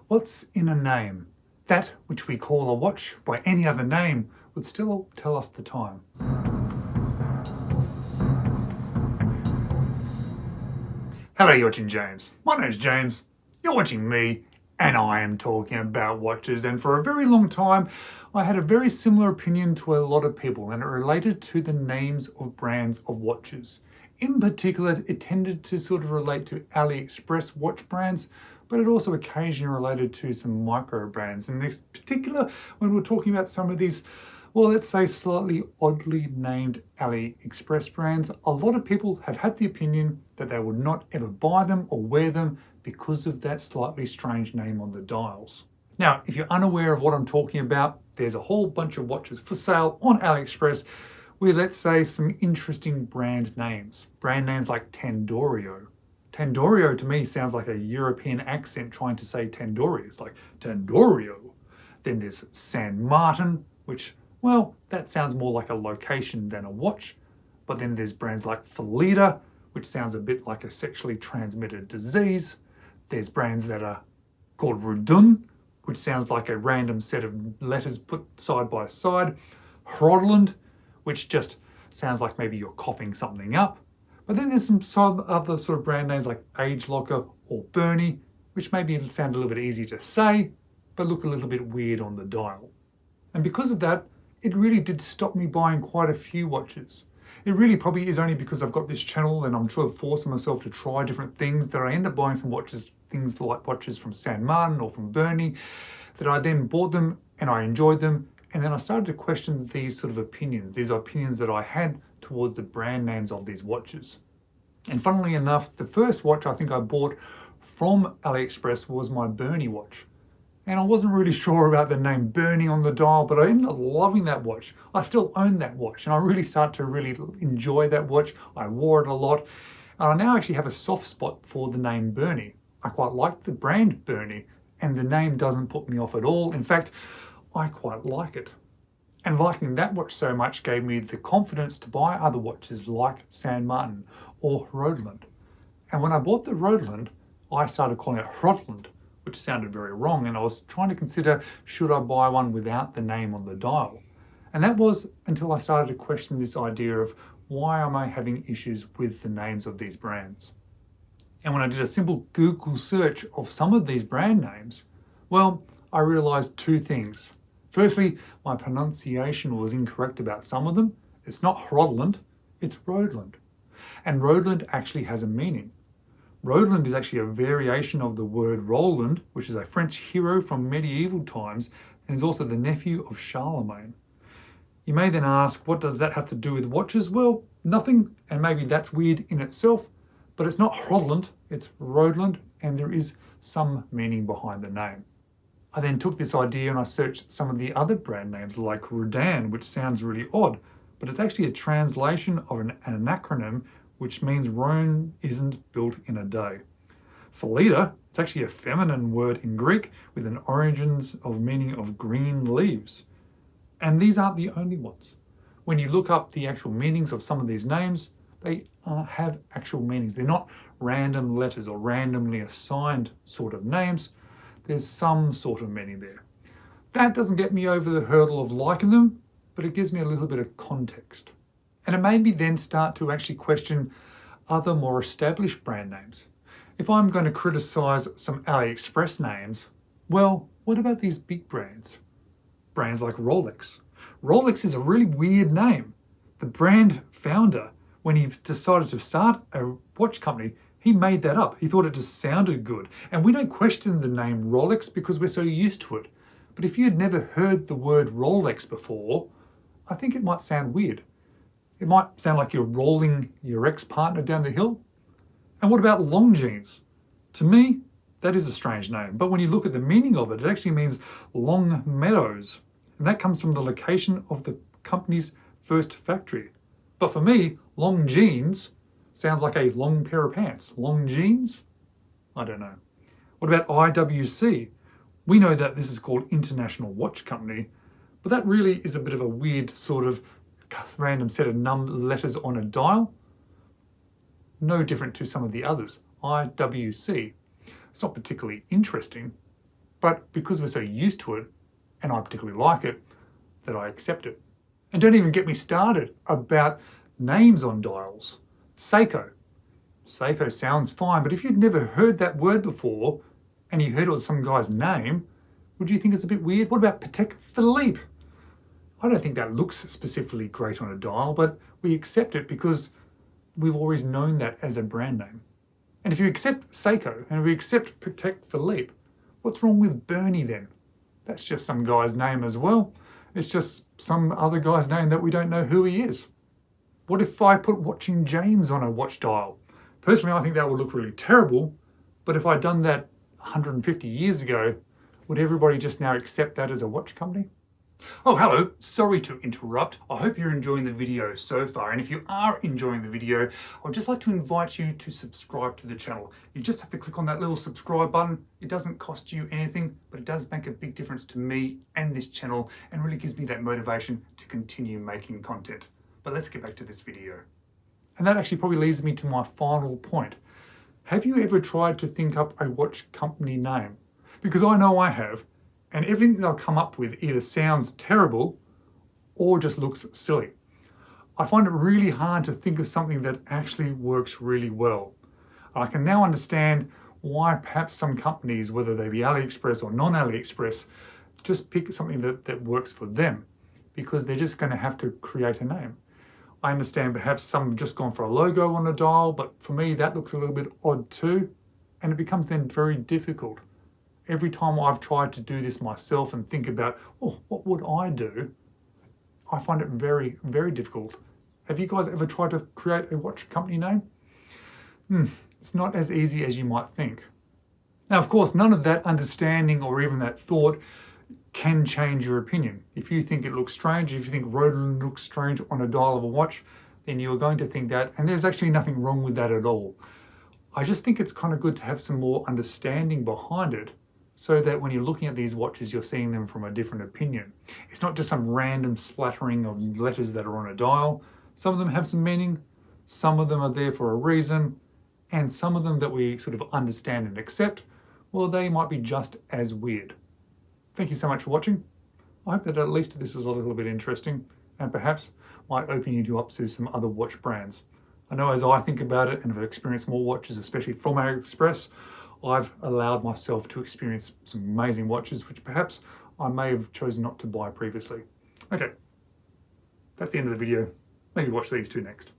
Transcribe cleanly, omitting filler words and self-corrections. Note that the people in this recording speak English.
What's in a name? That which we call a watch by any other name would still tell us the time. Hello, you're watching James. My name's James. You're watching me, and I am talking about watches. And for a very long time, I had a very similar opinion to a lot of people, and it related to the names of brands of watches. In particular, it tended to sort of relate to AliExpress watch brands, but it also occasionally related to some micro brands. In this particular, when we're talking about some of these, well, let's say slightly oddly named AliExpress brands, a lot of people have had the opinion that they would not ever buy them or wear them because of that slightly strange name on the dials. Now, if you're unaware of what I'm talking about, there's a whole bunch of watches for sale on AliExpress with, let's say, some interesting brand names. Brand names like Tandorio. Tandorio to me sounds like a European accent trying to say tandoori. It's like Tandorio. Then there's San Martin, which, well, that sounds more like a location than a watch. But then there's brands like Felida, which sounds a bit like a sexually transmitted disease. There's brands that are called Rudun, which sounds like a random set of letters put side by side. Hrodland, which just sounds like maybe you're coughing something up. But then there's some other sort of brand names like Agelocker or Bernie, which maybe sound a little bit easy to say, but look a little bit weird on the dial. And because of that, it really did stop me buying quite a few watches. It really probably is only because I've got this channel and I'm sort of forcing myself to try different things that I end up buying some watches, things like watches from San Martin or from Bernie, that I then bought them and I enjoyed them. And then I started to question these sort of opinions, these opinions that I had towards the brand names of these watches. And funnily enough, the first watch I think I bought from AliExpress was my Bernie watch. And I wasn't really sure about the name Bernie on the dial, but I ended up loving that watch. I still own that watch, and I really started to really enjoy that watch. I wore it a lot, and I now actually have a soft spot for the name Bernie. I quite like the brand Bernie, and the name doesn't put me off at all. In fact, I quite like it. And liking that watch so much gave me the confidence to buy other watches like San Martin or Rhodland. And when I bought the Rhodland, I started calling it Hrodland, which sounded very wrong, and I was trying to consider, should I buy one without the name on the dial? And that was until I started to question this idea of why am I having issues with the names of these brands? And when I did a simple Google search of some of these brand names, well, I realized two things. Firstly, my pronunciation was incorrect about some of them. It's not Hrodland, it's Rhodland. And Rhodland actually has a meaning. Rhodland is actually a variation of the word Roland, which is a French hero from medieval times and is also the nephew of Charlemagne. You may then ask, what does that have to do with watches? Well, nothing, and maybe that's weird in itself, but it's not Hrodland, it's Rhodland, and there is some meaning behind the name. I then took this idea and I searched some of the other brand names like Rudan, which sounds really odd, but it's actually a translation of an acronym which means Rome isn't built in a day. Felida, it's actually a feminine word in Greek with an origins of meaning of green leaves. And these aren't the only ones. When you look up the actual meanings of some of these names, they have actual meanings. They're not random letters or randomly assigned sort of names. There's some sort of meaning there. That doesn't get me over the hurdle of liking them, but it gives me a little bit of context. And it made me then start to actually question other more established brand names. If I'm going to criticize some AliExpress names, well, what about these big brands? Brands like Rolex. Rolex is a really weird name. The brand founder, when he decided to start a watch company, he made that up. He thought it just sounded good. And we don't question the name Rolex because we're so used to it. But if you had never heard the word Rolex before, I think it might sound weird. It might sound like you're rolling your ex-partner down the hill. And what about Longines? To me, that is a strange name. But when you look at the meaning of it, it actually means long meadows. And that comes from the location of the company's first factory. But for me, Longines sounds like a long pair of pants. Long jeans? I don't know. What about IWC? We know that this is called International Watch Company, but that really is a bit of a weird sort of random set of letters on a dial. No different to some of the others. IWC. It's not particularly interesting, But because we're so used to it, and I particularly like it, that I accept it. And don't even get me started about names on dials. Seiko. Seiko sounds fine, but if you'd never heard that word before and you heard it was some guy's name, would you think it's a bit weird? What about Patek Philippe? I don't think that looks specifically great on a dial, but we accept it because we've always known that as a brand name. And if you accept Seiko and we accept Patek Philippe, what's wrong with Bernie then? That's just some guy's name as well. It's just some other guy's name that we don't know who he is. What if I put Watching James on a watch dial? Personally, I think that would look really terrible, but if I'd done that 150 years ago, would everybody just now accept that as a watch company? Oh, hello. Sorry to interrupt. I hope you're enjoying the video so far. And if you are enjoying the video, I would just like to invite you to subscribe to the channel. You just have to click on that little subscribe button. It doesn't cost you anything, but it does make a big difference to me and this channel and really gives me that motivation to continue making content. But let's get back to this video. And that actually probably leads me to my final point. Have you ever tried to think up a watch company name? Because I know I have. And everything that I've come up with either sounds terrible or just looks silly. I find it really hard to think of something that actually works really well. I can now understand why perhaps some companies, whether they be AliExpress or non-AliExpress, just pick something that works for them because they're just going to have to create a name. I understand perhaps some have just gone for a logo on a dial, but for me that looks a little bit odd too, and it becomes then very difficult. Every time I've tried to do this myself and think about, oh, what would I do? I find it very, very difficult. Have you guys ever tried to create a watch company name? It's not as easy as you might think. Now, of course, none of that understanding or even that thought can change your opinion. If you think it looks strange, if you think Roland looks strange on a dial of a watch, then you're going to think that, and there's actually nothing wrong with that at all. I just think it's kind of good to have some more understanding behind it, so that when you're looking at these watches, you're seeing them from a different opinion. It's not just some random splattering of letters that are on a dial. Some of them have some meaning, some of them are there for a reason, and some of them that we sort of understand and accept, well, they might be just as weird. Thank you so much for watching. I hope that at least this was a little bit interesting and perhaps might open you up to some other watch brands. I know as I think about it and have experienced more watches, especially from AliExpress, I've allowed myself to experience some amazing watches, which perhaps I may have chosen not to buy previously. Okay, that's the end of the video. Maybe watch these two next.